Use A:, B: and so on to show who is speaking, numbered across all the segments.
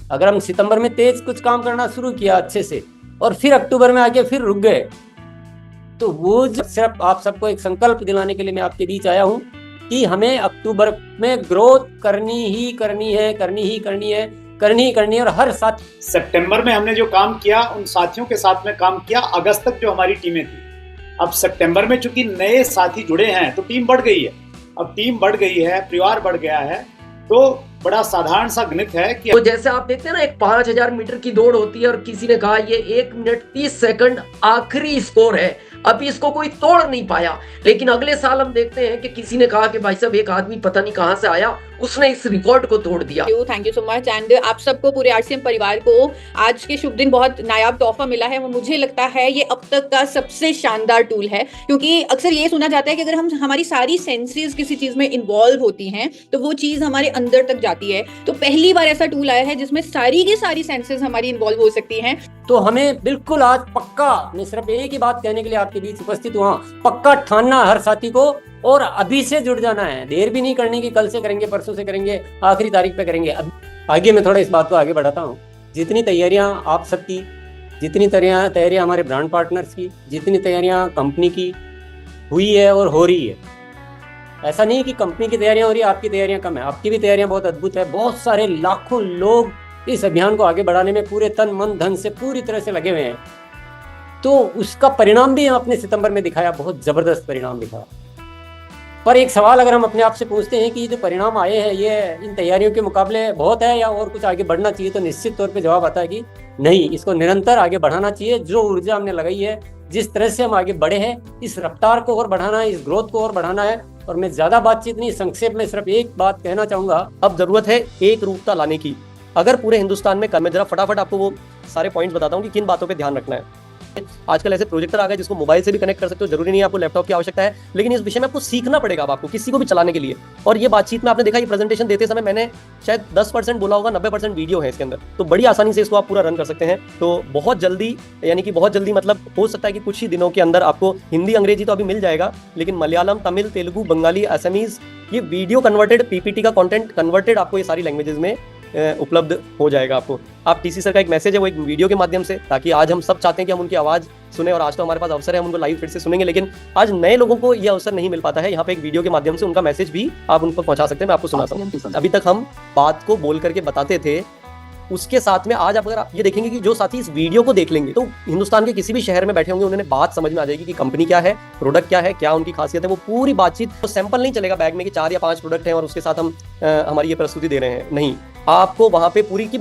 A: अगर हम सितंबर में तेज कुछ काम करना शुरू किया अच्छे से और फिर अक्टूबर में आके फिर रुक गए, तो वो जो सिर्फ आप सबको एक संकल्प दिलाने के लिए मैं आपके बीच आया हूँ कि हमें अक्टूबर में ग्रोथ करनी ही करनी है, करनी ही करनी है, करनी ही करनी है। और हर साथ
B: सितंबर में हमने जो काम किया उन साथियों के साथ में काम किया, अगस्त तक जो हमारी टीमें थी। अब सितंबर में चूंकि नए साथी जुड़े हैं तो टीम बढ़ गई है। अब टीम बढ़ गई है, परिवार बढ़ गया है, तो बड़ा साधारण सा गणित है कि
C: तो जैसे आप देखते हैं ना, एक 5000 मीटर की दौड़ होती है और किसी ने कहा ये 1 मिनट 30 सेकंड आखिरी स्कोर है, अभी इसको कोई तोड़ नहीं पाया। लेकिन अगले साल हम देखते हैं कि किसी ने कहा कि भाई साहब एक आदमी पता नहीं कहां से आया, उसने इस रिकॉर्ड को तोड़ दिया।
D: Thank you so much. And आप सबको, पूरे आरसीएम परिवार को आज के शुभ दिन बहुत नायाब तोहफा मिला है। वो मुझे लगता है ये अब तक का सबसे शानदार टूल है, क्योंकि अक्सर ये सुना जाता है कि अगर हम हमारी सारी सेंसेस किसी चीज में इन्वॉल्व होती हैं तो वो चीज हमारे अंदर तक जाती है। तो पहली बार ऐसा टूल आया है जिसमें सारी की सारी सेंसेस हमारी इन्वॉल्व हो सकती हैं।
A: तो हमें बिल्कुल आज पक्का, मैं सिर्फ एक ही बात कहने के लिए आपके बीच उपस्थित हुआ, पक्का ठानना हर साथी को और अभी से जुड़ जाना है। देर भी नहीं करनी कि कल से करेंगे, परसों से करेंगे, आखिरी तारीख पे करेंगे। अब आगे मैं थोड़ा इस बात को आगे बढ़ाता हूँ। जितनी तैयारियां आप सबकी, जितनी तैयारियां हमारे ब्रांड पार्टनर्स की, जितनी तैयारियां कंपनी की हुई है और हो रही है, ऐसा नहीं कि कंपनी की तैयारियां हो रही है, आपकी तैयारियां कम है। आपकी भी तैयारियां बहुत अद्भुत है। बहुत सारे लाखों लोग इस अभियान को आगे बढ़ाने में पूरे तन मन धन से पूरी तरह से लगे हुए हैं। तो उसका परिणाम भी आपने सितंबर में दिखाया, बहुत जबरदस्त परिणाम दिखा। पर एक सवाल अगर हम अपने आप से पूछते हैं कि जो परिणाम आए हैं ये इन तैयारियों के मुकाबले बहुत है या और कुछ आगे बढ़ना चाहिए, तो निश्चित तौर पे जवाब आता है कि नहीं, इसको निरंतर आगे बढ़ाना चाहिए। जो ऊर्जा हमने लगाई है, जिस तरह से हम आगे बढ़े हैं, इस रफ्तार को और बढ़ाना है, इस ग्रोथ को और बढ़ाना है। और मैं ज्यादा बातचीत नहीं, संक्षेप में सिर्फ एक बात कहना चाहूंगा।
E: अब जरूरत है एक रूपता लाने की। अगर पूरे हिंदुस्तान में, मैं जरा फटाफट आपको वो सारे पॉइंट्स बताता हूँ कि किन बातों पे ध्यान रखना है। आजकल ऐसे प्रोजेक्टर आ गए जिसको मोबाइल से भी कनेक्ट कर सकते हो, जरूरी नहीं है आपको लैपटॉप की आवश्यकता है, लेकिन इस विषय में आपको सीखना पड़ेगा। अब आपको किसी को भी चलाने के लिए, और ये बातचीत में आपने देखा, ये प्रेजेंटेशन देते समय मैंने शायद 10% बोला होगा, 90% वीडियो है इसके अंदर, तो बड़ी आसानी से इसको आप पूरा रन कर सकते हैं। तो बहुत जल्दी, यानी कि बहुत जल्दी मतलब हो सकता है कि कुछ ही दिनों के अंदर आपको हिंदी अंग्रेजी तो अभी मिल जाएगा, लेकिन मलयालम, तमिल, तेलुगु, बंगाली, असमीज, ये वीडियो कन्वर्टेड, पीपीटी का कंटेंट कन्वर्टेड आपको ये सारी लैंग्वेजेस में उपलब्ध हो जाएगा। आपको आप टीसी सर का एक मैसेज है वो एक वीडियो के माध्यम से, ताकि आज हम सब चाहते हैं कि हम उनकी आवाज़ सुने, और आज तो हमारे पास अवसर है, हम उनको लाइव फिर से सुनेंगे, लेकिन आज नए लोगों को ये अवसर नहीं मिल पाता है। यहाँ पे एक वीडियो के माध्यम से उनका मैसेज भी आप उनको पहुंचा सकते हैं। मैं आपको सुनाता हूँ। अभी तक हम बात को बोल करके बताते थे, उसके साथ में आज अगर आप ये देखेंगे कि जो साथी इस वीडियो को देख लेंगे, तो हिंदुस्तान के किसी भी शहर में बैठे होंगे, उन्हें बात समझ में आ जाएगी कि कंपनी क्या है, प्रोडक्ट क्या है, क्या उनकी खासियत है। वो पूरी बातचीत, तो सैंपल नहीं चलेगा बैग में कि 4 या 5 प्रोडक्ट हैं और उसके साथ हम हमारी ये प्रस्तुति दे रहे हैं। नहीं, आपको वहां पे पूरी की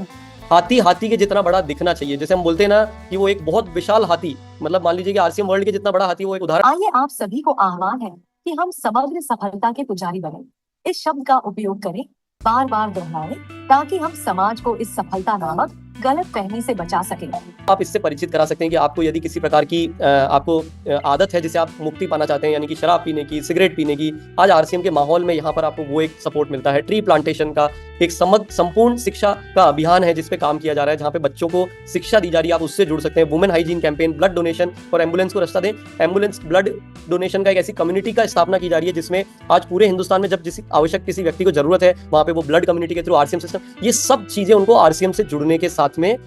E: हाथी के जितना बड़ा दिखना चाहिए। जैसे हम बोलते हैं ना कि वो एक बहुत विशाल हाथी, मतलब मान लीजिए कि आरसीएम वर्ल्ड के जितना बड़ा हाथी, वो एक उदाहरण।
F: आइए आप सभी को आह्वान है कि हम समग्र सफलता के पुजारी बने। इस शब्द का उपयोग करें, बार बार दोहराएं, ताकि हम समाज को इस सफलता नामक गलत फहमी से बचा सकें।
E: आप इससे परिचित करा सकते हैं कि आपको यदि किसी प्रकार की आपको आदत है जिसे आप मुक्ति पाना चाहते हैं, यानी कि शराब पीने की, सिगरेट पीने की, आज आरसीएम के माहौल में यहाँ पर आपको वो एक सपोर्ट मिलता है। ट्री प्लांटेशन का एक संपूर्ण शिक्षा का अभियान है जिसपे काम किया जा रहा है, जहाँ पे बच्चों को शिक्षा दी जा रही है। आप उससे जुड़ सकते हैं। Women hygiene campaign, blood donation और एम्बुलेंस को रास्ता दें, एम्बुलेंस ब्लड डोनेशन का एक ऐसी कम्युनिटी का स्थापना की जा रही है जिसमें आज पूरे हिंदुस्तान में जब आवश्यक किसी व्यक्ति को जरूरत है, वहाँ पे वो ब्लड कम्युनिटी के थ्रू आरसीएम सिस्टम, ये सब चीजें उनको आरसीएम से जुड़ने के साथ में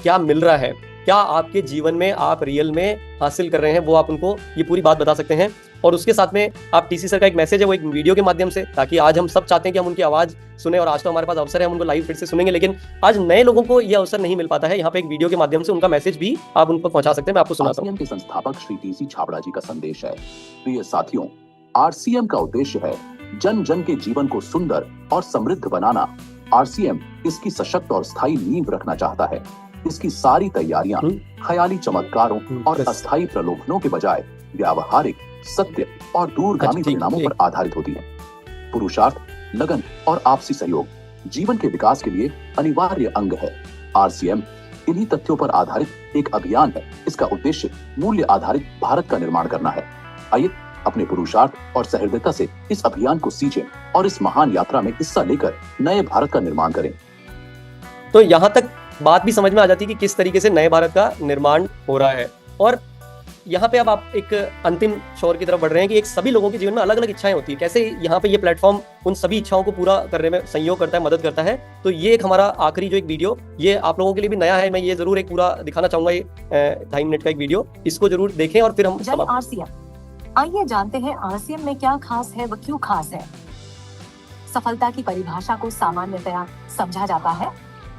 E: क्या मिल रहा है, क्या आपके जीवन में आप रियल में हासिल कर रहे हैं, वो आप उनको ये पूरी बात बता सकते हैं। और उसके साथ में आप टीसी सर का एक मैसेज है वो एक वीडियो के माध्यम से, ताकि आज हम सब चाहते हैं कि हम उनकी आवाज़ सुने, और आज तो हमारे पास अवसर है, हम उनको लाइव फिर से सुनेंगे, लेकिन आज नए लोगों को ये अवसर नहीं मिल पाता है। यहाँ पे एक वीडियो के माध्यम से उनका मैसेज भी आप उनको पहुंचा सकते हैं। मैं आपको सुनाता हूँ।
G: आरसीएम के संस्थापक श्री टीसी छाबड़ा जी का संदेश है। प्रिय साथियों, आरसीएम का उद्देश्य है जन जन के जीवन को सुंदर और समृद्ध बनाना। आरसीएम इसकी सशक्त और स्थायी नींव रखना चाहता है। इसकी सारी तैयारियां ख्याली चमत्कारों और अस्थायी प्रलोभनों के बजाय व्यावहारिक, सत्य और दूरगामी परिणामों पर आधारित होती है। पुरुषार्थ, लगन और आपसी सहयोग जीवन के विकास के लिए अनिवार्य अंग है। आरसीएम इन्हीं तथ्यों पर आधारित एक अभियान है। इसका उद्देश्य मूल्य आधारित भारत का निर्माण करना है। आइए अपने पुरुषार्थ और सहृदयता से इस अभियान को सींचें और इस महान यात्रा में हिस्सा लेकर नए भारत का निर्माण करें।
E: तो यहाँ तक बात भी समझ में आ जाती है कि किस तरीके से नए भारत का निर्माण हो रहा है। और यहाँ पे अब आप एक अंतिम छोर की तरफ बढ़ रहे हैं कि एक सभी लोगों के जीवन में अलग अलग इच्छाएं होती है, कैसे यहाँ पे ये प्लेटफॉर्म उन सभी इच्छाओं को पूरा करने में सहयोग करता है, मदद करता है। तो ये एक हमारा आखिरी जो एक वीडियो, ये आप लोगों के लिए भी नया है, मैं ये जरूर एक पूरा दिखाना चाहूंगा, ये 2.5 मिनट का एक वीडियो, इसको जरूर देखें और फिर हम
F: जय आरसीएम। आइए जानते हैं आरसीएम में क्या खास है, वह क्यों खास है। सफलता की परिभाषा को सामान्यतया समझा जाता है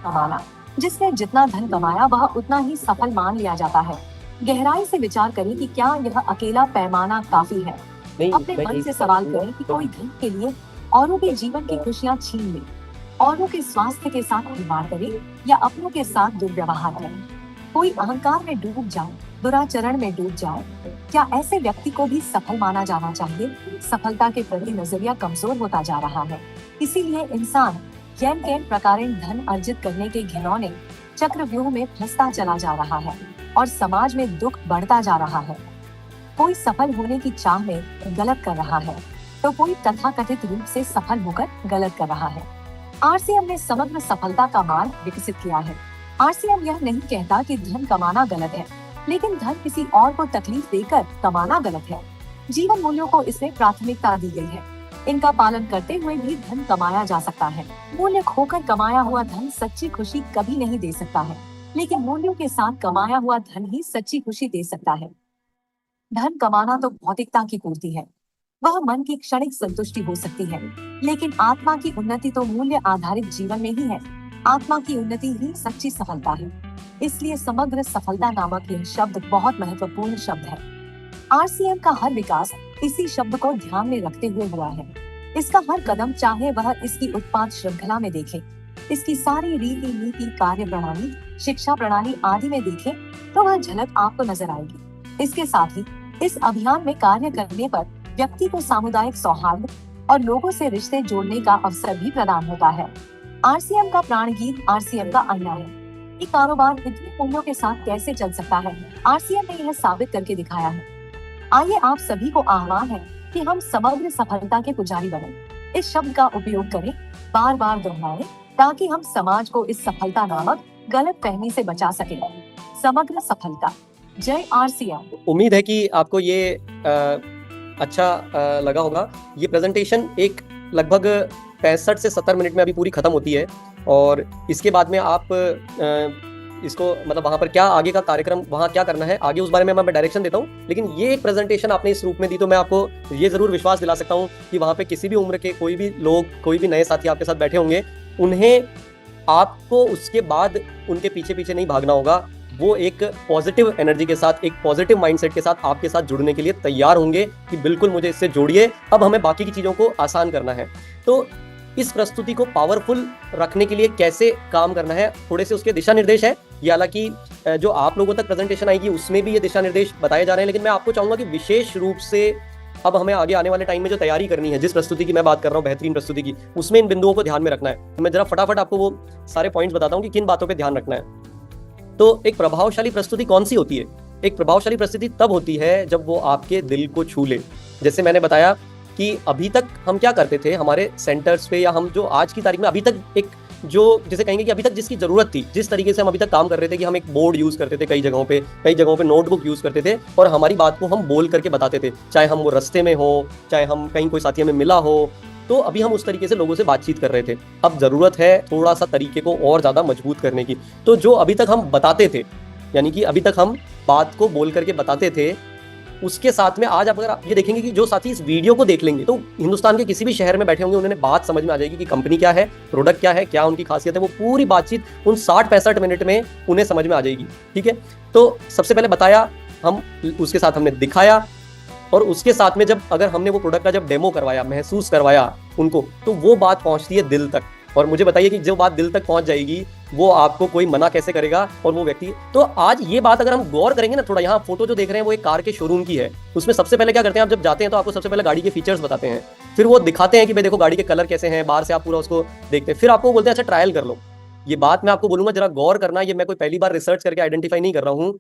F: कमाना, जिसने जितना धन कमाया वह उतना ही सफल मान लिया जाता है। गहराई से विचार करें कि क्या यह अकेला पैमाना काफी है। अपने मन से सवाल करें कि कोई धन के लिए औरों के जीवन की खुशियां छीन ले, औरों के स्वास्थ्य के साथ खिलवाड़ करे या अपनों के साथ दुर्व्यवहार करे, कोई अहंकार में डूब जाए, दुराचरण में डूब जाए, क्या ऐसे व्यक्ति को भी सफल माना जाना चाहिए? सफलता के प्रति नजरिया कमजोर होता जा रहा है, इसीलिए इंसान जैन के प्रकारेण धन अर्जित करने के घिनौने चक्रव्यूह में फंसता चला जा रहा है और समाज में दुख बढ़ता जा रहा है। कोई सफल होने की चाह में गलत कर रहा है तो कोई तथाकथित रूप से सफल होकर गलत कर रहा है। आरसीएम ने समग्र सफलता का मार्ग विकसित किया है। आरसीएम यह नहीं कहता कि धन कमाना गलत है, लेकिन धन किसी और को तकलीफ देकर कमाना गलत है। जीवन मूल्यों को इसमें प्राथमिकता दी गई है। इनका पालन करते हुए भी धन कमाया जा सकता है। मूल्य खोकर कमाया हुआ धन सच्ची खुशी कभी नहीं दे सकता है, लेकिन मूल्यों के साथ कमाया हुआ धन ही सच्ची खुशी दे सकता है। धन कमाना तो भौतिकता की पूर्ति है, वह मन की क्षणिक संतुष्टि हो सकती है, लेकिन आत्मा की उन्नति तो मूल्य आधारित जीवन में ही है। आत्मा की उन्नति ही सच्ची सफलता है। इसलिए समग्र सफलता नामक यह शब्द बहुत महत्वपूर्ण शब्द है। आरसीएम का हर विकास इसी शब्द को ध्यान में रखते हुए हुआ है। इसका हर कदम, चाहे वह इसकी उत्पाद श्रृंखला में देखे, इसकी सारी रीति नीति, कार्य प्रणाली, शिक्षा प्रणाली आदि में देखे, तो वह झलक आपको नजर आएगी। इसके साथ ही इस अभियान में कार्य करने पर व्यक्ति को सामुदायिक सौहार्द और लोगों से रिश्ते जोड़ने का अवसर भी प्रदान होता है। आरसीएम का प्राण गीत आरसीएम का अन्ना है। ये कारोबार इतने मूल्यों के साथ कैसे चल सकता है, आरसीएम ने यह साबित करके दिखाया है। आइए आप सभी को आह्वान है कि हम समग्र सफलता के पुजारी बने। इस शब्द का उपयोग करें, बार बार दोहराएं, ताकि हम समाज को इस सफलता नामक गलत फहमी से बचा सकें। समग्र सफलता। जय आरसीएम।
E: उम्मीद है कि आपको ये अच्छा लगा होगा। ये प्रेजेंटेशन एक लगभग 65 से 70 मिनट में अभी पूरी खत्म होती है, और इसके बाद में आप इसको मतलब वहाँ पर क्या आगे का कार्यक्रम, वहाँ क्या करना है आगे, उस बारे में मैं डायरेक्शन देता हूँ। लेकिन ये एक प्रेजेंटेशन आपने इस रूप में दी तो मैं आपको ये जरूर विश्वास दिला सकता हूँ कि वहाँ पे किसी भी उम्र के कोई भी लोग, कोई भी नए साथी आपके साथ बैठे होंगे, उन्हें आपको उसके बाद उनके पीछे पीछे नहीं भागना होगा। वो एक पॉजिटिव एनर्जी के साथ, एक पॉजिटिव माइंडसेट के साथ आपके साथ जुड़ने के लिए तैयार होंगे कि बिल्कुल मुझे इससे जोड़िए, अब हमें बाकी की चीज़ों को आसान करना है। तो इस प्रस्तुति को पावरफुल रखने के लिए कैसे काम करना है, थोड़े से उसके दिशा निर्देश है। ये हालांकि जो आप लोगों तक प्रेजेंटेशन आएगी उसमें भी ये दिशा निर्देश बताए जा रहे हैं, लेकिन मैं आपको चाहूंगा कि विशेष रूप से अब हमें आगे आने वाले टाइम में जो तैयारी करनी है, जिस प्रस्तुति की मैं बात कर रहा हूँ, बेहतरीन प्रस्तुति की, उसमें इन बिंदुओं को ध्यान में रखना है। तो मैं जरा फटाफट आपको वो सारे पॉइंट्स बताता हूँ कि किन बातों पर ध्यान रखना है। तो एक प्रभावशाली प्रस्तुति कौन सी होती है? एक प्रभावशाली प्रस्तुति तब होती है जब वो आपके दिल को छू ले। जैसे मैंने बताया कि अभी तक हम क्या करते थे हमारे सेंटर्स पे, या हम जो आज की तारीख में अभी तक एक जो जिसे कहेंगे कि अभी तक जिसकी जरूरत थी, जिस तरीके से हम अभी तक काम कर रहे थे कि हम एक बोर्ड यूज करते थे, कई जगहों पे नोटबुक यूज करते थे और हमारी बात को हम बोल करके बताते थे, चाहे हम वो रास्ते में हो, चाहे हम कहीं कोई साथी हमें मिला हो। तो अभी हम उस तरीके से लोगों से बातचीत कर रहे थे। अब जरूरत है थोड़ा सा तरीके को और ज्यादा मजबूत करने की। तो जो अभी तक हम बताते थे, यानी कि अभी तक हम बात को बोल करके बताते थे, उसके साथ में आज आप अगर आप ये देखेंगे कि जो साथी इस वीडियो को देख लेंगे तो हिंदुस्तान के किसी भी शहर में बैठे होंगे, उन्हें बात समझ में आ जाएगी कि कंपनी क्या है, प्रोडक्ट क्या है, क्या उनकी खासियत है। वो पूरी बातचीत उन 60-65 मिनट में उन्हें समझ में आ जाएगी। ठीक है, तो सबसे पहले बताया, हम उसके साथ हमने दिखाया, और उसके साथ में जब अगर हमने वो प्रोडक्ट का जब डेमो करवाया, महसूस करवाया उनको, तो वो बात पहुंचती है दिल तक। और मुझे बताइए कि जो बात दिल तक पहुंच जाएगी वो आपको कोई मना कैसे करेगा, और वो व्यक्ति। तो आज ये बात अगर हम गौर करेंगे ना थोड़ा, यहाँ फोटो जो देख रहे हैं वो एक कार के शोरूम की है। उसमें सबसे पहले क्या करते हैं, आप जब जाते हैं तो आपको सबसे पहले गाड़ी के फीचर्स बताते हैं, फिर वो दिखाते हैं कि भाई देखो गाड़ी के कलर कैसे हैं, बाहर से आप पूरा उसको देखते हैं, फिर आपको बोलते हैं अच्छा ट्रायल कर लो। ये बात मैं आपको बोलूंगा, जरा गौर करना, ये मैं कोई पहली बार रिसर्च करके आइडेंटिफाई नहीं कर रहा हूँ।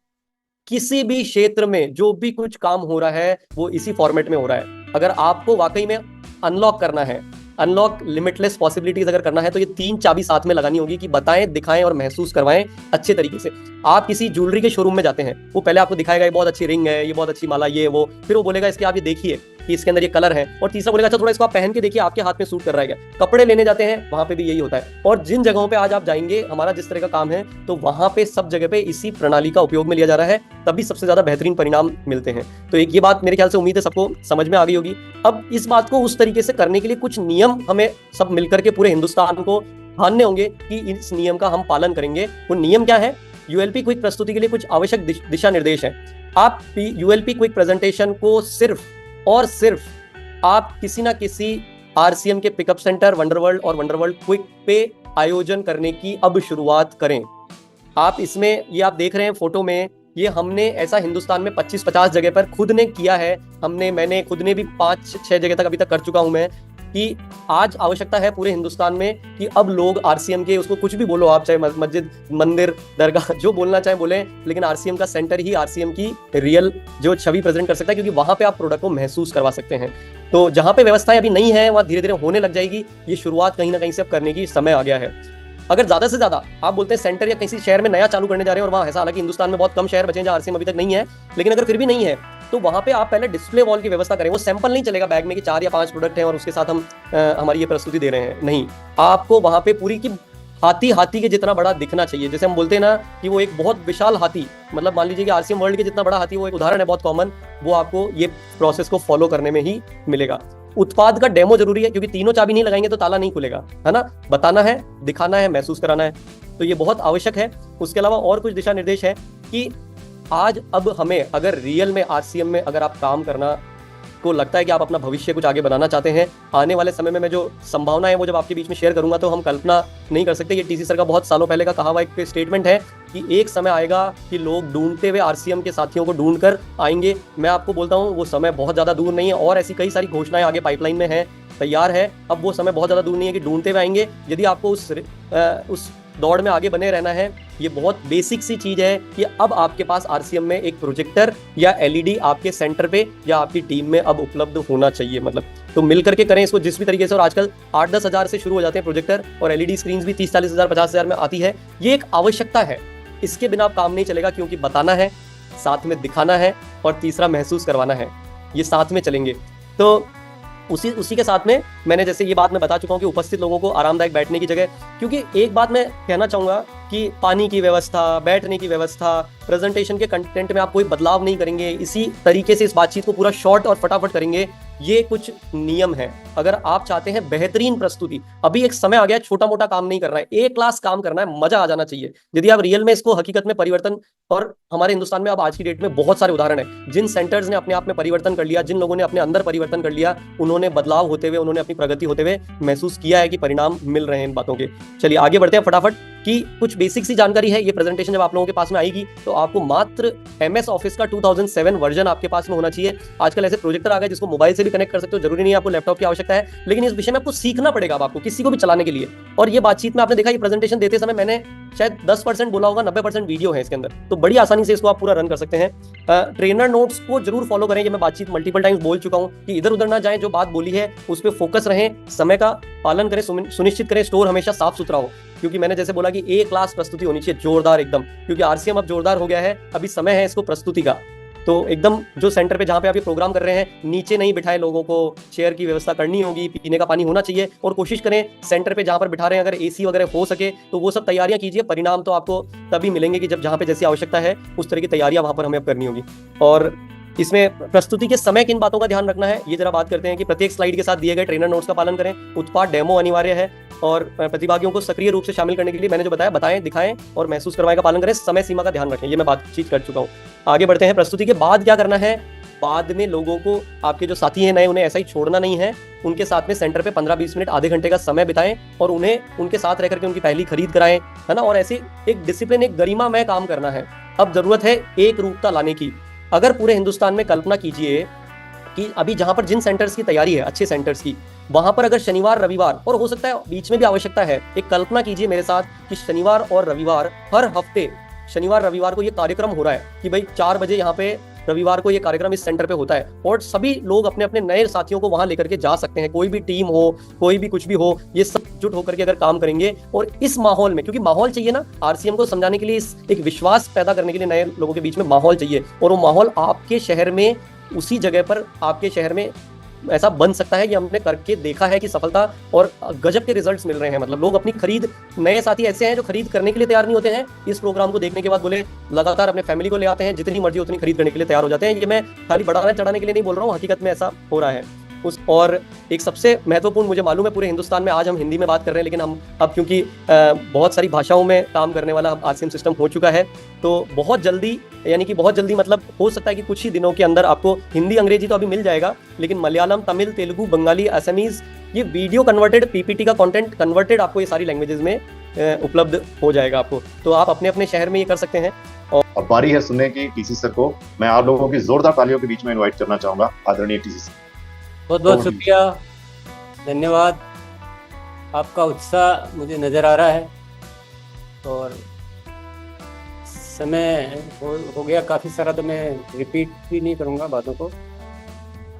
E: किसी भी क्षेत्र में जो भी कुछ काम हो रहा है वो इसी फॉर्मेट में हो रहा है। अगर आपको वाकई में अनलॉक करना है, अनलॉक लिमिटलेस पॉसिबिलिटीज अगर करना है तो ये 3 चाबी साथ में लगानी होगी कि बताएं, दिखाएं और महसूस करवाएं अच्छे तरीके से। आप किसी ज्वेलरी के शोरूम में जाते हैं, वो पहले आपको दिखाएगा ये बहुत अच्छी रिंग है, ये बहुत अच्छी माला, ये वो, फिर वो बोलेगा इसके आप ये देखिए कि इसके अंदर ये कलर है, और तीसरा बोलेगा अच्छा थोड़ा इसको आप पहन के देखिए आपके हाथ में सूट कर रहा है क्या। कपड़े लेने जाते हैं वहां पे भी यही होता है, और जिन जगहों पे आज आप जाएंगे, हमारा जिस तरह का काम है, तो वहां पे सब जगह पे इसी प्रणाली का उपयोग में लिया जा रहा है, तभी सबसे ज्यादा बेहतरीन परिणाम मिलते हैं। तो एक ये बात मेरे ख्याल से उम्मीद है सबको समझ में आ गई होगी। अब इस बात को उस तरीके से करने के लिए कुछ नियम हमें सब मिलकर के पूरे हिंदुस्तान को मानने होंगे कि इस नियम का हम पालन करेंगे। वो नियम क्या है? यूएलपी क्विक प्रस्तुति के लिए कुछ आवश्यक दिशा निर्देश हैं। आप यूएलपी क्विक प्रेजेंटेशन को सिर्फ और सिर्फ आप किसी ना किसी आरसीएम के पिकअप सेंटर, वंडरवर्ल्ड और वंडरवर्ल्ड क्विक पे आयोजन करने की अब शुरुआत करें। आप इसमें ये आप देख रहे हैं फोटो में, ये हमने ऐसा हिंदुस्तान में 25-50 जगह पर खुद ने किया है। मैंने खुद ने भी 5-6 जगह तक अभी तक कर चुका हूं मैं, कि आज आवश्यकता है पूरे हिंदुस्तान में कि अब लोग आरसीएम के, उसको कुछ भी बोलो आप, चाहे मस्जिद, मंदिर, दरगाह, जो बोलना चाहे बोलें, लेकिन आरसीएम का सेंटर ही आरसीएम की रियल जो छवि प्रेजेंट कर सकता है, क्योंकि वहां पे आप प्रोडक्ट को महसूस करवा सकते हैं। तो जहां पे व्यवस्थाएं अभी नहीं है वहां धीरे धीरे होने लग जाएगी। ये शुरुआत कहीं ना कहीं से अब करने की समय आ गया है। अगर ज्यादा से ज्यादा आप बोलते हैं सेंटर या किसी शहर में नया चालू करने जा रहे हैं, और वहां ऐसा, हालांकि हिंदुस्तान में बहुत कम शहर बचे हैं जहां आरसीएम अभी तक नहीं है, लेकिन अगर फिर भी नहीं है तो वहां पे आप पहले डिस्प्ले वॉल की व्यवस्था करें। वो सैंपल नहीं चलेगा बैग में कि 4 या 5 प्रोडक्ट हैं और उसके साथ हम हमारी ये प्रस्तुति दे रहे हैं, नहीं। आपको वहां पे पूरी की हाथी के जितना बड़ा दिखना चाहिए। जैसे हम बोलते हैं ना कि वो एक बहुत विशाल हाथी, मतलब मान लीजिए कि आरसीएम वर्ल्ड के जितना बड़ा हाथी, वो एक उदाहरण है बहुत कॉमन, वो आपको ये प्रोसेस को फॉलो करने में ही मिलेगा। उत्पाद का डेमो जरूरी है, क्योंकि तीनों चाबी नहीं लगाएंगे तो ताला नहीं खुलेगा, है ना। बताना है, दिखाना है, महसूस कराना है, तो ये बहुत आवश्यक है। उसके अलावा और कुछ दिशा निर्देश है कि आज अब हमें, अगर रियल में आरसीएम में अगर आप काम करना को लगता है कि आप अपना भविष्य कुछ आगे बनाना चाहते हैं, आने वाले समय में मैं जो संभावना है वो जब आपके बीच में शेयर करूंगा तो हम कल्पना नहीं कर सकते। ये टीसी सर का बहुत सालों पहले का कहा हुआ एक स्टेटमेंट है कि एक समय आएगा कि लोग ढूंढते हुए आरसीएम के साथियों को ढूंढ कर आएंगे। मैं आपको बोलता हूँ वो समय बहुत ज्यादा दूर नहीं है, और ऐसी कई सारी घोषणाएं आगे पाइपलाइन में है, तैयार है। अब वो समय बहुत ज्यादा दूर नहीं है कि ढूंढते हुए आएंगे। यदि आपको उस दौड़ में आगे बने रहना है, ये बहुत बेसिक सी चीज है कि अब आपके पास आरसीएम में एक प्रोजेक्टर या एलईडी आपके सेंटर पे या आपकी टीम में अब उपलब्ध होना चाहिए। मतलब तो मिल करके करें इसको जिस भी तरीके से। और आजकल 8-10 हज़ार से शुरू हो जाते हैं प्रोजेक्टर, और एलईडी स्क्रीन भी 30-40 हज़ार 50 हज़ार में आती है। ये एक आवश्यकता है, इसके बिना काम नहीं चलेगा, क्योंकि बताना है, साथ में दिखाना है, और तीसरा महसूस करवाना है, ये साथ में चलेंगे। तो उसी के साथ में मैंने जैसे ये बात मैं बता चुका हूँ कि उपस्थित लोगों को आरामदायक बैठने की जगह, क्योंकि एक बात मैं कहना चाहूँगा कि पानी की व्यवस्था, बैठने की व्यवस्था, प्रेजेंटेशन के कंटेंट में आप कोई बदलाव नहीं करेंगे, इसी तरीके से इस बातचीत को पूरा शॉर्ट और फटाफट करेंगे। ये कुछ नियम है। अगर आप चाहते हैं बेहतरीन प्रस्तुति, अभी एक समय आ गया, छोटा मोटा काम नहीं करना है, ए क्लास काम करना है, मजा आ जाना चाहिए। यदि आप रियल में इसको हकीकत में परिवर्तन, और हमारे हिंदुस्तान में अब आज की डेट में बहुत सारे उदाहरण है जिन सेंटर्स ने अपने आप में परिवर्तन कर लिया, जिन लोगों ने अपने अंदर परिवर्तन कर लिया, उन्होंने बदलाव होते हुए, उन्होंने अपनी प्रगति होते हुए महसूस किया है कि परिणाम मिल रहे हैं इन बातों के। चलिए आगे बढ़ते हैं फटाफट, कि कुछ बेसिक सी जानकारी है। ये प्रेजेंटेशन जब आप लोगों के पास में आएगी तो आपको मात्र MS ऑफिस का 2007 वर्जन आपके पास में होना चाहिए। आजकल ऐसे प्रोजेक्टर आ गए जिसको मोबाइल से भी कनेक्ट कर सकते हो, जरूरी नहीं है आपको लैपटॉप की आवश्यकता है, लेकिन इस विषय में आपको सीखना पड़ेगा अब आपको किसी को भी चलाने के लिए। और ये बातचीत में आपने देखा, ये प्रेजेंटेशन देते समय मैंने शायद 10% बोला होगा, 90% वीडियो है इसके अंदर, तो बड़ी आसानी से इसको आप पूरा रन कर सकते हैं। ट्रेनर नोट्स को जरूर फॉलो करें। ये मैं बातचीत मल्टीपल टाइम्स बोल चुका हूं कि इधर उधर ना जाएं, जो बात बोली है उस पर फोकस रहें, समय का पालन करें, सुनिश्चित करें स्टोर हमेशा साफ सुथरा हो, क्योंकि मैंने जैसे बोला कि ए क्लास प्रस्तुति होनी चाहिए, जोरदार एकदम, क्योंकि आरसीएम अब जोरदार हो गया है, अभी समय है इसको प्रस्तुति का। तो एकदम जो सेंटर पे जहाँ पे आप ये प्रोग्राम कर रहे हैं, नीचे नहीं बिठाए लोगों को, चेयर की व्यवस्था करनी होगी, पीने का पानी होना चाहिए, और कोशिश करें सेंटर पे जहाँ पर बिठा रहे हैं अगर एसी वगैरह हो सके तो वो सब तैयारियां कीजिए। परिणाम तो आपको तभी मिलेंगे कि जब जहाँ पे जैसी आवश्यकता है उस तरह की तैयारियां वहाँ पर हमें अब करनी होगी। और इसमें प्रस्तुति के समय किन बातों का ध्यान रखना है, ये जरा बात करते हैं कि प्रत्येक स्लाइड के साथ दिए गए ट्रेनर नोट्स का पालन करें, उत्पाद डेमो अनिवार्य है, और प्रतिभागियों को सक्रिय रूप से शामिल करने के लिए मैंने जो बताया, बताएं, दिखाएं और महसूस करवाएं का पालन करें, समय सीमा का ध्यान रखें। ये मैं बातचीत कर चुका हूँ। आगे बढ़ते हैं। प्रस्तुति के बाद क्या करना है, बाद में लोगों को, आपके जो साथी हैं नए, उन्हें ऐसा ही छोड़ना नहीं है, उनके साथ में सेंटर पे 15-20 मिनट, आधे घंटे का समय बिताएं, और उन्हें उनके साथ रह करके उनकी पहली खरीद कराएं, है ना। और ऐसे एक डिसिप्लिन, एक गरिमा में काम करना है। अब जरूरत है एक रूपता लाने की। अगर पूरे हिंदुस्तान में कल्पना कीजिए कि अभी जहां पर जिन सेंटर्स की तैयारी है, अच्छे सेंटर्स की, वहां पर अगर शनिवार रविवार, और हो सकता है बीच में भी आवश्यकता है, एक कल्पना कीजिए मेरे साथ कि शनिवार और रविवार, हर हफ्ते शनिवार रविवार को ये कार्यक्रम हो रहा है कि भाई 4 बजे यहाँ पे रविवार को ये कार्यक्रम इस सेंटर पे होता है और सभी लोग अपने अपने नए साथियों को वहां लेकर के जा सकते हैं। कोई भी टीम हो, कोई भी कुछ भी हो, ये सब जुट होकर के अगर काम करेंगे और इस माहौल में, क्योंकि माहौल चाहिए ना आरसीएम को समझाने के लिए, एक विश्वास पैदा करने के लिए नए लोगों के बीच में माहौल चाहिए, और वो माहौल आपके शहर में, उसी जगह पर आपके शहर में ऐसा बन सकता है। ये हमने करके देखा है कि सफलता और गजब के रिजल्ट्स मिल रहे हैं। मतलब लोग अपनी खरीद, नए साथी ऐसे हैं जो खरीद करने के लिए तैयार नहीं होते हैं, इस प्रोग्राम को देखने के बाद बोले लगातार अपने फैमिली को ले आते हैं, जितनी मर्जी उतनी खरीद करने के लिए तैयार हो जाते हैं। ये मैं खाली बढ़ाने चढ़ाने के लिए नहीं बोल रहा हूँ, हकीकत में ऐसा हो रहा है। और एक सबसे महत्वपूर्ण, मुझे मालूम है पूरे हिंदुस्तान में आज हम हिंदी में बात कर रहे हैं, लेकिन हम अब क्योंकि बहुत सारी भाषाओं में काम करने वाला आरसीएम सिस्टम हो चुका है, तो बहुत जल्दी, यानी कि बहुत जल्दी मतलब हो सकता है कि कुछ ही दिनों के अंदर आपको हिंदी अंग्रेजी तो अभी मिल जाएगा, लेकिन मलयालम, तमिल, तेलुगु, बंगाली, असमीज, ये वीडियो कन्वर्टेड पीपीटी का कंटेंट कन्वर्टेड आपको ये सारी लैंग्वेजेस में उपलब्ध हो जाएगा आपको। तो आप अपने अपने शहर में ये कर सकते हैं।
H: और बारी है सुनने की टीसी सर को। मैं आप लोगों की जोरदार तालियों के बीच में इन्वाइट करना चाहूंगा आदरणीय टीसी सर।
A: बहुत बहुत शुक्रिया, धन्यवाद। आपका उत्साह मुझे नज़र आ रहा है और समय हो गया काफ़ी सारा, तो मैं रिपीट भी नहीं करूँगा बातों को,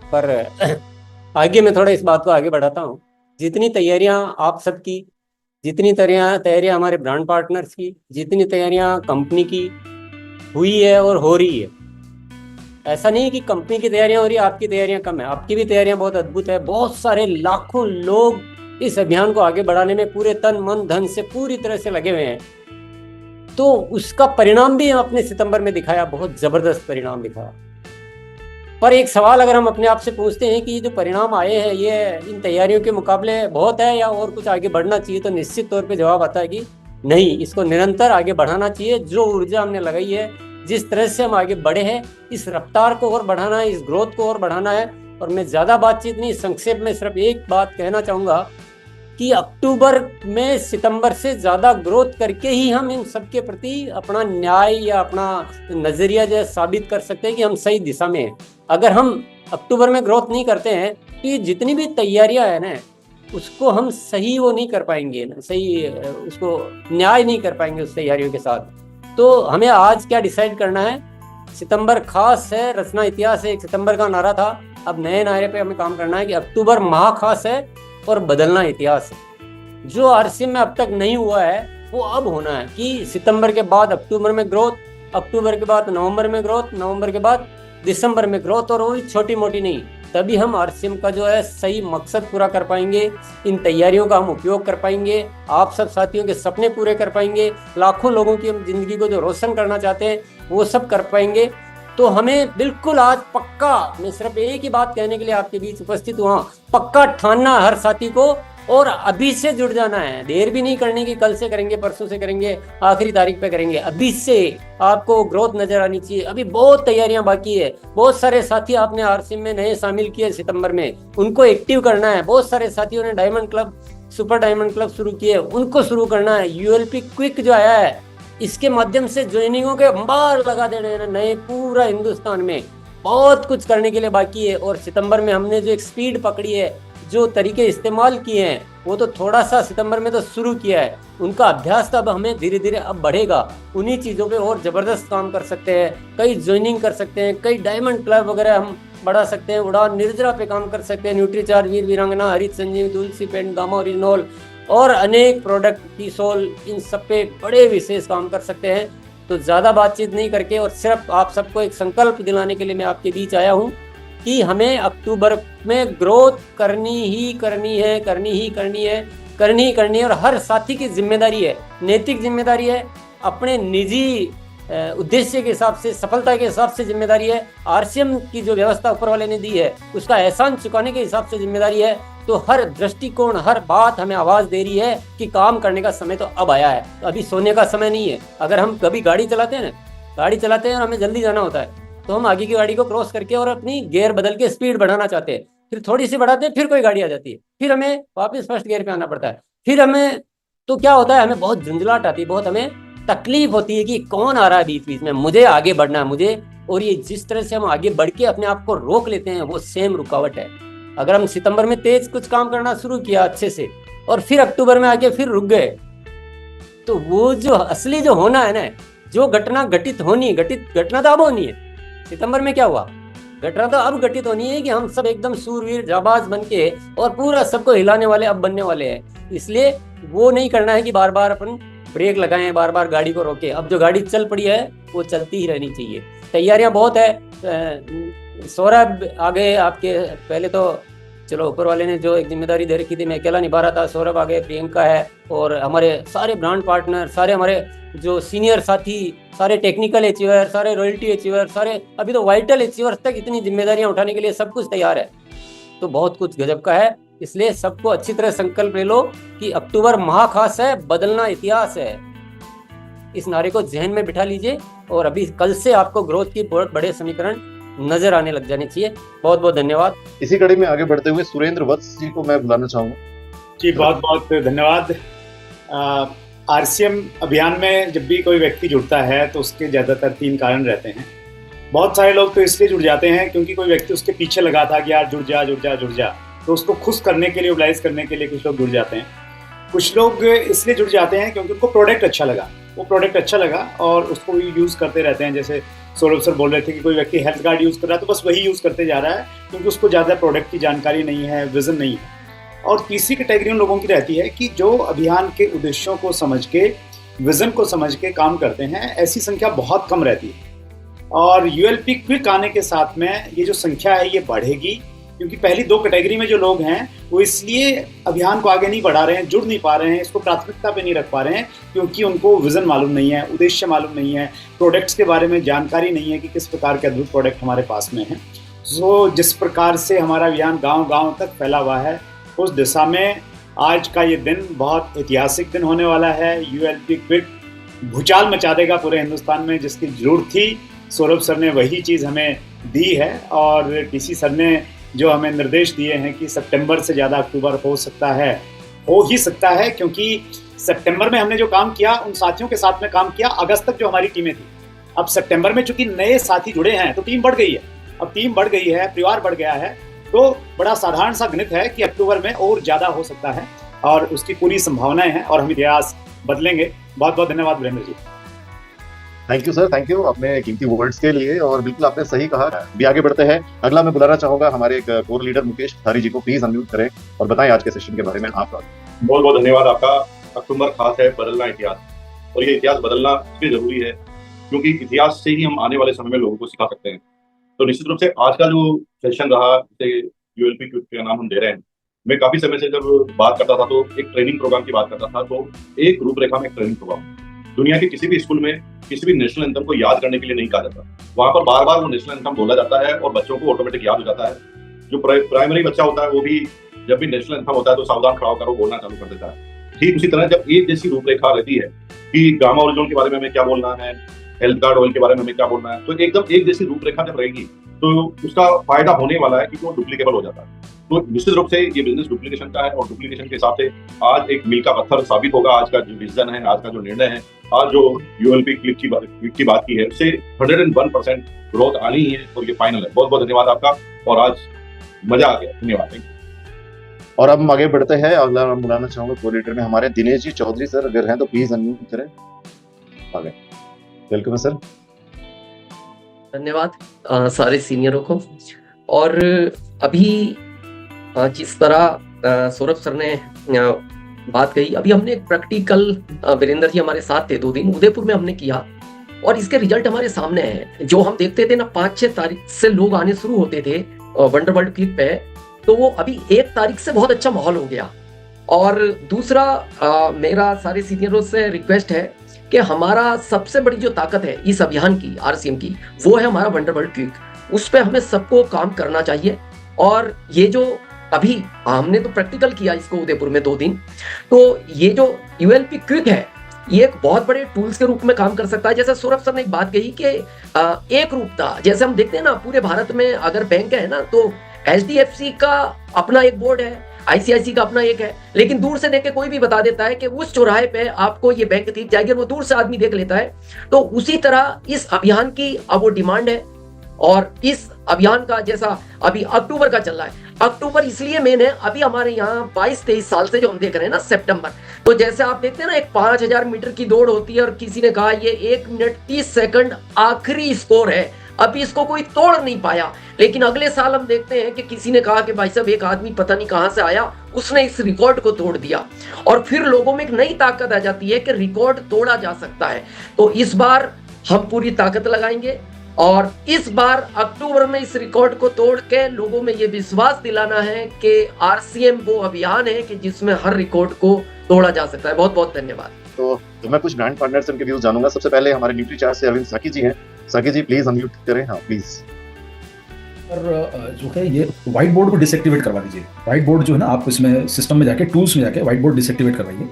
A: पर आगे मैं थोड़ा इस बात को आगे बढ़ाता हूँ। जितनी तैयारियाँ आप सबकी, जितनी तैयारियाँ हमारे ब्रांड पार्टनर्स की, जितनी तैयारियाँ कंपनी की हुई है और हो रही है, ऐसा नहीं कि कंपनी की तैयारियां हो रही है, आपकी तैयारियां कम है। आपकी भी तैयारियां बहुत अद्भुत है। बहुत सारे लाखों लोग इस अभियान को आगे बढ़ाने में पूरे तन मन धन से पूरी तरह से लगे हुए हैं। तो उसका परिणाम भी हम अपने सितंबर में दिखाया, बहुत जबरदस्त परिणाम दिखाया। पर एक सवाल अगर हम अपने आप से पूछते हैं कि ये जो परिणाम आए हैं, ये इन तैयारियों के मुकाबले बहुत है या और कुछ आगे बढ़ना चाहिए, तो निश्चित तौर पर जवाब आता है कि नहीं, इसको निरंतर आगे बढ़ाना चाहिए। जो ऊर्जा हमने लगाई है, जिस तरह से हम आगे बढ़े हैं, इस रफ्तार को और बढ़ाना है, इस ग्रोथ को और बढ़ाना है। और मैं ज़्यादा बातचीत नहीं, संक्षेप में सिर्फ एक बात कहना चाहूँगा कि अक्टूबर में सितंबर से ज़्यादा ग्रोथ करके ही हम इन सब के प्रति अपना न्याय या अपना नज़रिया जो साबित कर सकते हैं कि हम सही दिशा में हैं। अगर हम अक्टूबर में ग्रोथ नहीं करते हैं तो ये जितनी भी तैयारियाँ हैं ना, उसको हम सही वो नहीं कर पाएंगे ना, सही उसको न्याय नहीं कर पाएंगे उस तैयारियों के साथ। तो हमें आज क्या डिसाइड करना है, सितंबर खास है, रचना इतिहास है, एक सितंबर का नारा था। अब नए नारे पे हमें काम करना है कि अक्टूबर माह खास है और बदलना इतिहास है। जो आरसीएम में अब तक नहीं हुआ है वो अब होना है कि सितंबर के बाद अक्टूबर में ग्रोथ, अक्टूबर के बाद नवंबर में ग्रोथ, नवंबर के बाद दिसंबर में ग्रोथ, और वो भी छोटी मोटी नहीं। तभी हम आरसीएम का जो है सही मकसद पूरा कर पाएंगे, इन तैयारियों का हम उपयोग कर पाएंगे, आप सब साथियों के सपने पूरे कर पाएंगे, लाखों लोगों की हम जिंदगी को जो रोशन करना चाहते हैं वो सब कर पाएंगे। तो हमें बिल्कुल आज पक्का, मैं सिर्फ एक ही बात कहने के लिए आपके बीच उपस्थित हुआ, पक्का ठानना हर साथी को और अभी से जुड़ जाना है। देर भी नहीं करनी कि कल से करेंगे, परसों से करेंगे, आखिरी तारीख पे करेंगे। अभी से आपको ग्रोथ नजर आनी चाहिए। अभी बहुत तैयारियां बाकी है। बहुत सारे साथी आपने आरसीएम में नए शामिल किए सितंबर में, उनको एक्टिव करना है। बहुत सारे साथियों ने diamond club, super diamond club शुरू किए, उनको शुरू करना है। यूएलपी क्विक जो आया है, इसके माध्यम से ज्वाइनिंगों के अंबार लगा देने हैं नए पूरा हिंदुस्तान में। बहुत कुछ करने के लिए बाकी है। और सितंबर में हमने जो एक स्पीड पकड़ी है, जो तरीके इस्तेमाल किए हैं, वो तो थोड़ा सा सितंबर में तो शुरू किया है, उनका अभ्यास तब हमें धीरे धीरे अब बढ़ेगा। उन्हीं चीज़ों पे और ज़बरदस्त काम कर सकते हैं, कई ज्वाइनिंग कर सकते हैं, कई डायमंड क्लब वगैरह हम बढ़ा सकते हैं, उड़ान निर्जरा पे काम कर सकते हैं, न्यूट्रीचार्ज, वीर वीरांगना, हरित संजीव, तुलसी पेंट, गामा ओरिजिनल और अनेक प्रोडक्ट की सोल, इन सब पे बड़े विशेष काम कर सकते हैं। तो ज़्यादा बातचीत नहीं करके और सिर्फ आप सबको एक संकल्प दिलाने के लिए मैं आपके बीच आया हूँ कि हमें अक्टूबर में ग्रोथ करनी ही करनी है और हर साथी की जिम्मेदारी है, नैतिक जिम्मेदारी है, अपने निजी उद्देश्य के हिसाब से, सफलता के हिसाब से जिम्मेदारी है, आरसीएम की जो व्यवस्था ऊपर वाले ने दी है उसका एहसान चुकाने के हिसाब से जिम्मेदारी है। तो हर दृष्टिकोण, हर बात हमें आवाज दे रही है कि काम करने का समय तो अब आया है, तो अभी सोने का समय नहीं है। अगर हम कभी गाड़ी चलाते हैं और हमें जल्दी जाना होता है, तो हम आगे की गाड़ी को क्रॉस करके और अपनी गियर बदल के स्पीड बढ़ाना चाहते हैं, फिर थोड़ी सी बढ़ाते हैं, फिर कोई गाड़ी आ जाती है, फिर हमें वापस फर्स्ट गियर पे आना पड़ता है। फिर हमें तो क्या होता है, हमें बहुत झुंझलाहट आती है, बहुत हमें तकलीफ होती है कि कौन आ रहा है बीच बीच में, मुझे आगे बढ़ना है मुझे। और ये जिस तरह से हम आगे बढ़ के अपने आप को रोक लेते हैं, वो सेम रुकावट है। अगर हम सितंबर में तेज कुछ काम करना शुरू किया अच्छे से और फिर अक्टूबर में आके फिर रुक गए, तो वो जो असली जो होना है ना, जो घटना घटित होनी, घटना तो अब होनी है, सितंबर में क्या हुआ? घटना तो अब घटित होनी है कि हम सब एकदम सूरवीर जाबाज बन के और पूरा सबको हिलाने वाले अब बनने वाले हैं। इसलिए वो नहीं करना है कि बार बार अपन ब्रेक लगाएं, बार बार गाड़ी को रोकें। अब जो गाड़ी चल पड़ी है वो चलती ही रहनी चाहिए। तैयारियां बहुत है। सौरभ आगे आपके, पहले तो चलो ऊपर वाले ने जो एक जिम्मेदारी दे रखी थी मैं अकेला निभा रहा था। सौरभ आगे, प्रियंका है और हमारे सारे ब्रांड पार्टनर, सारे हमारे जो सीनियर साथी, सारे टेक्निकल अचीवर, सारे रॉयल्टी अचीवर, सारे अभी तो वाइटल अचीवर्स तक इतनी जिम्मेदारियां उठाने के लिए सब कुछ तैयार है। तो बहुत कुछ गजब का है। इसलिए सबको अच्छी तरह संकल्प ले लो कि अक्टूबर महाखास है, बदलना इतिहास है। इस नारे को जहन में बिठा लीजिए और अभी कल से आपको ग्रोथ की बहुत बड़े समीकरण नजर आने लग जाने चाहिए। बहुत बहुत धन्यवाद।
H: इसी कड़ी में आगे बढ़ते हुए सुरेंद्र वत्स जी को मैं बुलाना चाहूंगा।
B: जी बहुत बहुत धन्यवाद। आरसीएम अभियान में जब भी कोई व्यक्ति जुड़ता है तो उसके ज़्यादातर 3 कारण रहते हैं। बहुत सारे लोग तो इसलिए जुड़ जाते हैं क्योंकि कोई व्यक्ति उसके पीछे लगा था कि यार जुड़ जा जुड़ जा जुड़ जा, तो उसको खुश करने के लिए, मोबिलाइज करने के लिए कुछ लोग जुड़ जाते हैं। कुछ लोग इसलिए जुड़ जाते हैं क्योंकि उनको प्रोडक्ट अच्छा लगा, वो प्रोडक्ट अच्छा लगा और उसको यूज़ करते रहते हैं। जैसे सौरभ सर बोल रहे थे कि कोई व्यक्ति हेल्थ कार्ड यूज़ कर रहा है तो बस वही यूज़ करते जा रहा है क्योंकि उसको ज़्यादा प्रोडक्ट की जानकारी नहीं है, विजन नहीं है। और तीसरी कैटेगरी उन लोगों की रहती है कि जो अभियान के उद्देश्यों को समझ के, विजन को समझ के काम करते हैं, ऐसी संख्या बहुत कम रहती है। और यूएलपी क्विक आने के साथ में ये जो संख्या है ये बढ़ेगी, क्योंकि पहली 2 कैटेगरी में जो लोग हैं वो इसलिए अभियान को आगे नहीं बढ़ा रहे हैं, जुड़ नहीं पा रहे हैं, इसको प्राथमिकता पे नहीं रख पा रहे हैं क्योंकि उनको विजन मालूम नहीं है, उद्देश्य मालूम नहीं है, प्रोडक्ट्स के बारे में जानकारी नहीं है कि किस प्रकार के अद्भुत प्रोडक्ट हमारे पास में हैं। सो जिस प्रकार से हमारा अभियान गाँव-गाँव तक फैला हुआ है, उस दिशा में आज का ये दिन बहुत ऐतिहासिक दिन होने वाला है। यूएलपी क्विक भूचाल मचा देगा पूरे हिंदुस्तान में, जिसकी जरूरत थी। सौरभ सर ने वही चीज़ हमें दी है और टीसी सर ने जो हमें निर्देश दिए हैं कि सितंबर से ज़्यादा अक्टूबर हो सकता है, हो ही सकता है, क्योंकि सितंबर में हमने जो काम किया उन साथियों के साथ में काम किया अगस्त तक जो हमारी टीमें थी। अब सितंबर में चूंकि नए साथी जुड़े हैं तो टीम बढ़ गई है। अब टीम बढ़ गई है, परिवार बढ़ गया है, तो बड़ा साधारण सा गणित है कि अक्टूबर में और ज़्यादा हो सकता है और उसकी पूरी संभावनाएं हैं और हम इतिहास बदलेंगे। बहुत बहुत धन्यवाद Virendra ji.
H: Thank you sir, thank you अपने कीमती वर्ड्स के लिए। और बिल्कुल आपने सही कहा। भी आगे बढ़ते हैं, अगला मैं बुलाना चाहूंगा हमारे एक कोर लीडर मुकेश थारी जी को। प्लीज अनम्यूट करें और बताएं आज के सेशन के बारे में आपका।
I: बहुत बहुत धन्यवाद आपका। अक्टूबर खास है, बदलना इतिहास, और ये इतिहास बदलना इसलिए जरूरी है क्योंकि इतिहास से ही हम आने वाले समय में लोगों को सिखा सकते हैं। तो निश्चित रूप से आज का जो सेशन रहा, जिसे यूएलपी क्विक का नाम हम दे रहे हैं, मैं काफी समय से जब बात करता था तो एक ट्रेनिंग प्रोग्राम की बात करता था, तो एक रूपरेखा में एक ट्रेनिंग प्रोग्राम। दुनिया के किसी भी स्कूल में किसी भी नेशनल एंथम को याद करने के लिए नहीं कहा जाता, वहां पर बार बार वो नेशनल एंथम बोला जाता है और बच्चों को ऑटोमेटिक याद हो जाता है। जो प्राइमरी बच्चा होता है वो भी जब भी नेशनल एंथम होता है तो सावधान खड़ा होकर वो बोलना चालू कर देता है। ठीक उसी तरह जब एक जैसी रूपरेखा रहती है कि गामा ओरिजिन के बारे में हमें क्या बोलना है, हेल्थ कार्ड ऑयल के बारे में हमें क्या बोलना है, तो एकदम एक जैसी रूपरेखा जब रहेगी तो उसका फायदा होने वाला है कि वो डुप्लीकेबल हो जाता है। तो निश्चित रूप से ये बिजनेस डुप्लीकेशन का है और डुप्लीकेशन के हिसाब से आज एक मील का पत्थर साबित होगा। आज का जो डिसीजन है, आज का जो निर्णय है, आज जो यूएलपी क्विक की बात की है, उससे 101% ग्रोथ आनी ही है और ये फाइनल है। बहुत बहुत धन्यवाद आपका और आज मजा आ गया। धन्यवाद।
H: और अब हम आगे बढ़ते हैं, अगला मैं बुलाना चाहूंगा को लीडर में हमारे दिनेश जी चौधरी सर अगर हैं तो प्लीज अनम्यूट करें। आगे वेलकम सर।
C: धन्यवाद सारे सीनियरों को। और अभी जिस तरह सौरभ सर ने बात कही, अभी हमने एक प्रैक्टिकल, वीरेंद्र जी हमारे साथ थे 2 दिन उदयपुर में हमने किया और इसके रिजल्ट हमारे सामने हैं। जो हम देखते थे ना 5-6 तारीख से लोग आने शुरू होते थे वंडर वर्ल्ड क्लिक पे, तो वो अभी 1 तारीख से बहुत अच्छा माहौल हो गया। और दूसरा मेरा सारे सीनियरों से रिक्वेस्ट है कि हमारा सबसे बड़ी जो ताकत है इस अभियान की, आरसीएम की, वो है हमारा वंडर वर्ल्ड क्विक। उस पर हमें सबको काम करना चाहिए। और ये जो अभी हमने तो प्रैक्टिकल किया इसको उदयपुर में 2 दिन, तो ये जो यूएलपी क्विक है ये एक बहुत बड़े टूल्स के रूप में काम कर सकता है। जैसे सौरभ सर ने एक बात कही कि एक रूपता, जैसे हम देखते हैं ना पूरे भारत में अगर बैंक है ना तो एचडीएफसी का अपना एक बोर्ड है, आईसीआईसी का अपना एक है, लेकिन दूर से देख के कोई भी बता देता है कि उस चौराहे पे आपको ये बैंक दिख जाएगी, वो दूर से आदमी देख लेता है। तो उसी तरह इस अभियान की अब वो डिमांड है। और इस अभियान का जैसा अभी अक्टूबर का चल रहा है, अक्टूबर इसलिए मेन है, अभी हमारे यहाँ 22-23 साल से जो हम देख रहे हैं ना सितंबर, तो जैसे आप देखते हैं ना एक 5000 मीटर की दौड़ होती है और किसी ने कहा ये 1 मिनट 30 सेकंड आखिरी स्कोर है, अभी इसको कोई तोड़ नहीं पाया, लेकिन अगले साल हम देखते हैं कि किसी ने कहा कि भाई साहब एक आदमी पता नहीं कहां से आया, उसने इस रिकॉर्ड को तोड़ दिया और फिर लोगों में एक नई ताकत आ जाती है कि रिकॉर्ड तोड़ा जा सकता है। तो इस बार हम पूरी ताकत लगाएंगे और इस बार अक्टूबर में इस रिकॉर्ड को तोड़ के लोगों में ये विश्वास दिलाना है कि आरसीएम वो अभियान है कि जिसमें हर रिकॉर्ड को तोड़ा जा सकता है। बहुत बहुत धन्यवाद।
H: तो मैं कुछ ब्रांड पार्टनर से उनके व्यूज जानूंगा। सबसे पहले हमारे न्यूट्रीचार्ज से अरविंद साकी जी हैं। साकी जी प्लीज अनम्यूट करें। हाँ प्लीज।
J: और जो है ये व्हाइट बोर्ड को डिसएक्टिवेट करवा दीजिए। व्हाइट बोर्ड जो है ना, आप इसमें सिस्टम में जाके टूल्स में जाके व्हाइट बोर्ड डिसएक्टिवेट करवाइए।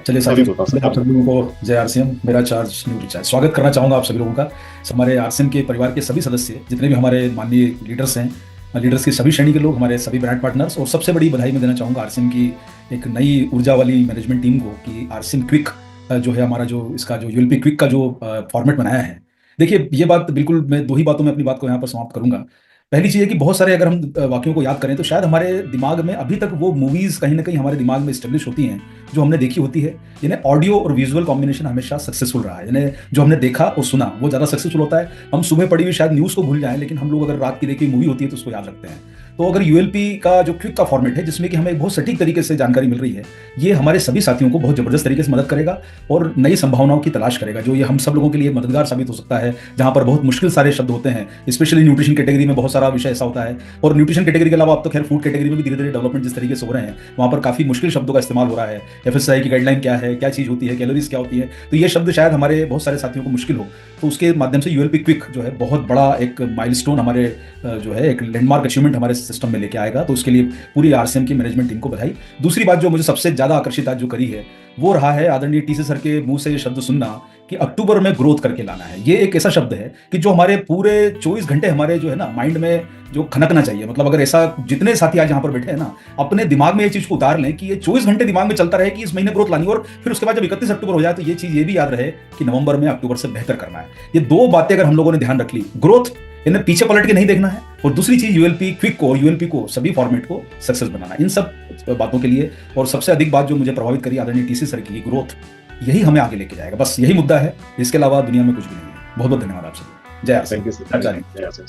J: चलिए आप सभी लोगों को जय आरसीएम, मेरा चार्ज न्यूट्रीचार्ज। स्वागत करना चाहूँगा आप सभी लोगों का। हमारे आरसीएम के परिवार के सभी सदस्य, जितने भी हमारे माननीय लीडर्स हैं, लीडर्स की सभी श्रेणी के लोग, हमारे सभी ब्रांड पार्टनर्स, और सबसे बड़ी बधाई मैं देना चाहूँगा आरसीएम की एक नई ऊर्जा वाली मैनेजमेंट टीम को कि आरसीएम क्विक जो है हमारा जो इसका जो यूएलपी क्विक का जो फॉर्मेट बनाया है। देखिए ये बात बिल्कुल, मैं दो ही बातों में अपनी बात को यहाँ पर समाप्त करूँगा। पहली चीज़ है कि बहुत सारे अगर हम वाक्यों को याद करें तो शायद हमारे दिमाग में अभी तक वो मूवीज़ कहीं ना कहीं हमारे दिमाग में स्टेब्लिश होती हैं जो हमने देखी होती है, जिन्हें ऑडियो और विजुअल कॉम्बिनेशन हमेशा सक्सेसफुल रहा है। जिन्हें जो हमने देखा और सुना वो ज़्यादा सक्सेसफुल होता है। हम सुबह पढ़ी हुई शायद न्यूज़ को भूल जाएं, लेकिन हम लोग अगर रात की देखी मूवी होती है तो उसको याद रखते हैं। तो अगर यूएलपी का जो क्विक का फॉर्मेट है, जिसमें कि हमें बहुत सटीक तरीके से जानकारी मिल रही है, ये हमारे सभी साथियों को बहुत जबरदस्त तरीके से मदद करेगा और नई संभावनाओं की तलाश करेगा, जो ये हम सब लोगों के लिए मददगार साबित हो सकता है। जहां पर बहुत मुश्किल सारे शब्द होते हैं, स्पेशली न्यूट्रिशन कैटेगरी में बहुत सारा विषय ऐसा होता है, और न्यूट्रिशन कैटेगरी के अलावा अब तो खैर फूड कैटेगरी में भी धीरे धीरे डेवलपमेंट जिस तरीके से हो रहे हैं, वहां पर काफी मुश्किल शब्दों का इस्तेमाल हो रहा है। एफएसआई की गाइडलाइन क्या है, क्या चीज होती है, कैलोरीज क्या होती है, तो ये शब्द शायद हमारे बहुत सारे साथियों को मुश्किल हो। तो उसके माध्यम से यूएलपी क्विक जो है बहुत बड़ा एक माइलस्टोन हमारे जो है एक लैंडमार्क अचीवमेंट हमारे सिस्टम में लेके आएगा। तो उसके लिए पूरी आरसीएम की मैनेजमेंट टीम को बधाई। दूसरी बात जो मुझे सबसे ज्यादा आकर्षित आज जो करी है वो रहा है आदरणीय टीसी सर के मुंह से ये शब्द सुनना कि अक्टूबर में ग्रोथ करके लाना है। ये एक ऐसा शब्द है कि जो हमारे पूरे 24 घंटे हमारे जो है ना माइंड में जो खनकना चाहिए। मतलब अगर ऐसा जितने साथी आज यहाँ पर बैठे हैं ना, अपने दिमाग में ये चीज को उतार लें कि ये 24 घंटे दिमाग में चलता रहे कि इस महीने ग्रोथ लानी, और फिर उसके बाद जब 31 अक्टूबर हो जाए तो ये चीज ये भी याद रहे कि नवंबर में अक्टूबर से बेहतर करना है। ये दो बातें अगर हम लोगों ने ध्यान रख ली, ग्रोथ इन्हें पीछे पलट के नहीं देखना है, और दूसरी चीज यूएलपी क्विक को, यूएलपी को, सभी फॉर्मेट को सक्सेस बनाना। इन सब बातों के लिए, और सबसे अधिक बात जो मुझे प्रभावित करी आदरणीय टीसी सर की ग्रोथ, यही हमें आगे लेके जाएगा। बस यही मुद्दा है, इसके अलावा दुनिया में कुछ भी नहीं है। बहुत बहुत धन्यवाद आप सभी। जय
H: थैंक यू सर।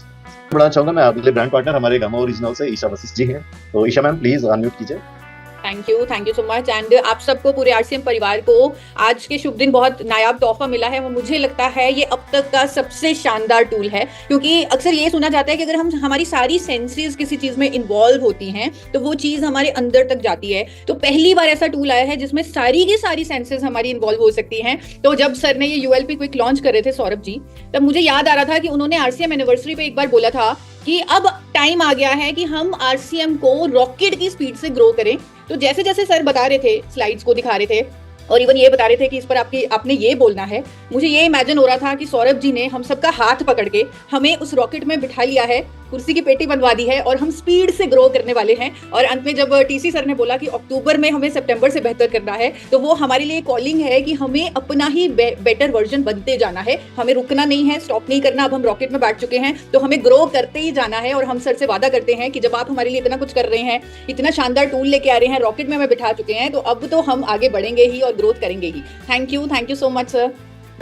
H: बढ़ाना चाहूंगा मैं अगले ब्रांड पार्टनर हमारे गामा ओरिजिनल से ईशा वशिष्ठ जी हैं। तो ईशा मैम प्लीज अनम्यूट कीजिए।
D: Thank you so much. And आप सबको, पूरे आरसीएम परिवार को आज के शुभ दिन बहुत नायाब तोहफा मिला है। और मुझे लगता है ये अब तक का सबसे शानदार टूल है, क्योंकि अक्सर ये सुना जाता है कि अगर हम हमारी सारी सेंसेस किसी चीज में इन्वॉल्व होती हैं तो वो चीज हमारे अंदर तक जाती है। तो पहली बार ऐसा टूल आया है जिसमें सारी की सारी सेंसेस हमारी इन्वॉल्व हो सकती हैं। तो जब सर ने ये यूएलपी क्विक लॉन्च कर रहे थे सौरभ जी, तब मुझे याद आ रहा था कि उन्होंने आरसीएम एनिवर्सरी पे एक बार बोला था कि अब टाइम आ गया है कि हम आरसीएम को रॉकेट की स्पीड से ग्रो करें। तो जैसे जैसे सर बता रहे थे, स्लाइड्स को दिखा रहे थे और इवन ये बता रहे थे कि इस पर आपने ये बोलना है, मुझे ये इमेजिन हो रहा था कि सौरभ जी ने हम सबका हाथ पकड़ के हमें उस रॉकेट में बिठा लिया है, कुर्सी की पेटी बनवा दी है और हम स्पीड से ग्रो करने वाले हैं। और अंत में जब टीसी सर ने बोला कि अक्टूबर में हमें सितंबर से बेहतर करना है, तो वो हमारे लिए कॉलिंग है कि हमें अपना ही बेटर वर्जन बनते जाना है। हमें रुकना नहीं है, स्टॉप नहीं करना। अब हम रॉकेट में बैठ चुके हैं तो हमें ग्रो करते ही जाना है। और हम सर से वादा करते हैं कि जब आप हमारे लिए इतना कुछ कर रहे हैं, इतना शानदार टूल लेके आ रहे हैं, रॉकेट में हमें बिठा चुके हैं, तो अब तो हम आगे बढ़ेंगे ही और ग्रोथ करेंगे ही। Thank you so much sir.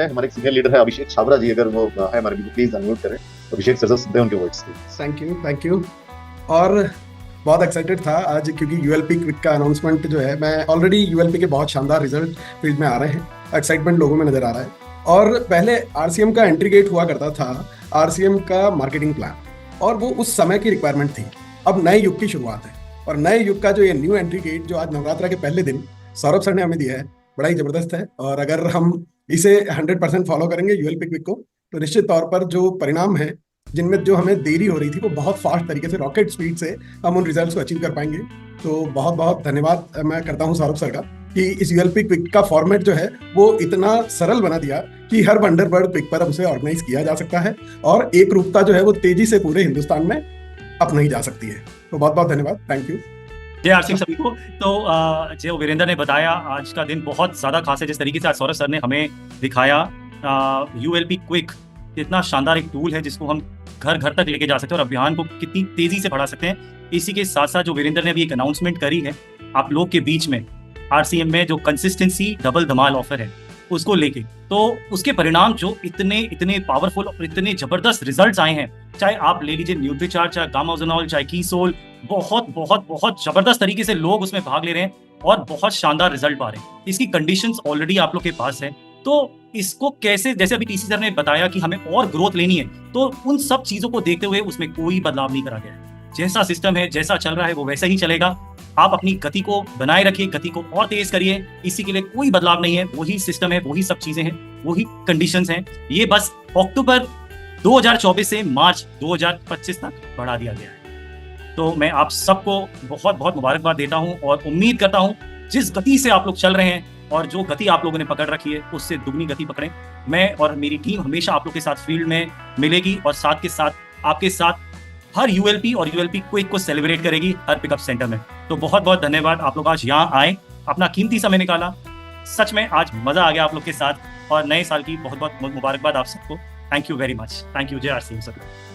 H: हमारे सीनियर लीडर है अभिषेक छाबड़ा जी, अगर वो है हमारे बीच, प्लीज अनम्यूट करें। अभिषेक सर सुनते हैं उनके वर्ड्स।
K: Thank you. और बहुत एक्साइटेड था आज, क्योंकि यूएलपी क्विक का अनाउंसमेंट जो है, मैं ऑलरेडी यूएलपी के बहुत शानदार रिजल्ट फील्ड में आ रहे हैं, एक्साइटमेंट लोगों में नजर आ रहा है। और पहले आरसीएम का एंट्री गेट हुआ करता था आरसीएम का मार्केटिंग प्लान, और वो उस समय की रिक्वायरमेंट थी। अब नए युग की शुरुआत है, और नए युग का जो ये न्यू एंट्री गेट जो आज नवरात्रा के पहले दिन सौरभ सर ने हमें दिया है, बड़ा ही जबरदस्त है। और अगर हम इसे 100% फॉलो करेंगे यूएलपी क्विक को, तो निश्चित तौर पर जो परिणाम है, जिनमें जो हमें देरी हो रही थी, वो बहुत फास्ट तरीके से, रॉकेट स्पीड से हम उन रिजल्ट्स को अचीव कर पाएंगे। तो बहुत बहुत धन्यवाद मैं करता हूं सौरभ सर का कि इस यूएलपी क्विक का फॉर्मेट जो है वो इतना सरल बना दिया कि हर वंडरबर्ड क्विक पर उसे ऑर्गेनाइज किया जा सकता है, और एक रूपता जो है वो तेजी से पूरे हिंदुस्तान में अपनाई जा सकती है। तो बहुत बहुत धन्यवाद। Thank you.
L: जय आरसीएम सभी को। तो जो वीरेंद्र ने बताया, आज का दिन बहुत ज़्यादा खास है। जिस तरीके से आज सौरभ सर ने हमें दिखाया, यूएलपी क्विक इतना शानदार एक टूल है जिसको हम घर घर तक लेके जा सकते हैं और अभियान को कितनी तेजी से बढ़ा सकते हैं। इसी के साथ साथ जो वीरेंद्र ने अभी एक अनाउंसमेंट करी है आप लोग के बीच में, आरसीएम में जो कंसिस्टेंसी डबल धमाल ऑफर है, उसको लेके। तो उसके परिणाम जो इतने इतने पावरफुल और इतने जबरदस्त रिजल्ट्स आए हैं, चाहे आप ले लीजिए न्यूट्रीचार्ज, चाहे गामाओजेनॉल, चाहे कीसोल, बहुत बहुत बहुत जबरदस्त तरीके से लोग उसमें भाग ले रहे हैं और बहुत शानदार रिजल्ट पा रहे हैं। इसकी कंडीशंस ऑलरेडी आप लोग के पास है, तो इसको कैसे, जैसे अभी टीसी सर ने बताया कि हमें और ग्रोथ लेनी है, तो उन सब चीजों को देखते हुए उसमें कोई बदलाव नहीं करा गया है। जैसा सिस्टम है, जैसा चल रहा है, वो वैसा ही चलेगा। आप अपनी गति को बनाए रखिए, गति को और तेज करिए, इसी के लिए कोई बदलाव नहीं है। वही सिस्टम है, वही सब चीजें हैं, वही कंडीशंस हैं। ये बस अक्टूबर 2024 से मार्च 2025 तक बढ़ा दिया गया है। तो मैं आप सबको बहुत बहुत मुबारकबाद देता हूं और उम्मीद करता हूं जिस गति से आप लोग चल रहे हैं और जो गति आप लोगों ने पकड़ रखी है, उससे दुगनी गति पकड़ें। मैं और मेरी टीम हमेशा आप लोग के साथ फील्ड में मिलेगी और साथ के साथ आपके साथ हर यूएलपी और यूएलपी क्विक को सेलिब्रेट करेगी हर पिकअप सेंटर में। तो बहुत बहुत धन्यवाद, आप लोग आज यहाँ आए, अपना कीमती समय निकाला। सच में आज मजा आ गया आप लोग के साथ और नए साल की बहुत बहुत मुबारकबाद आप सबको। Thank you very much. Thank you. जय आरसीएम सर।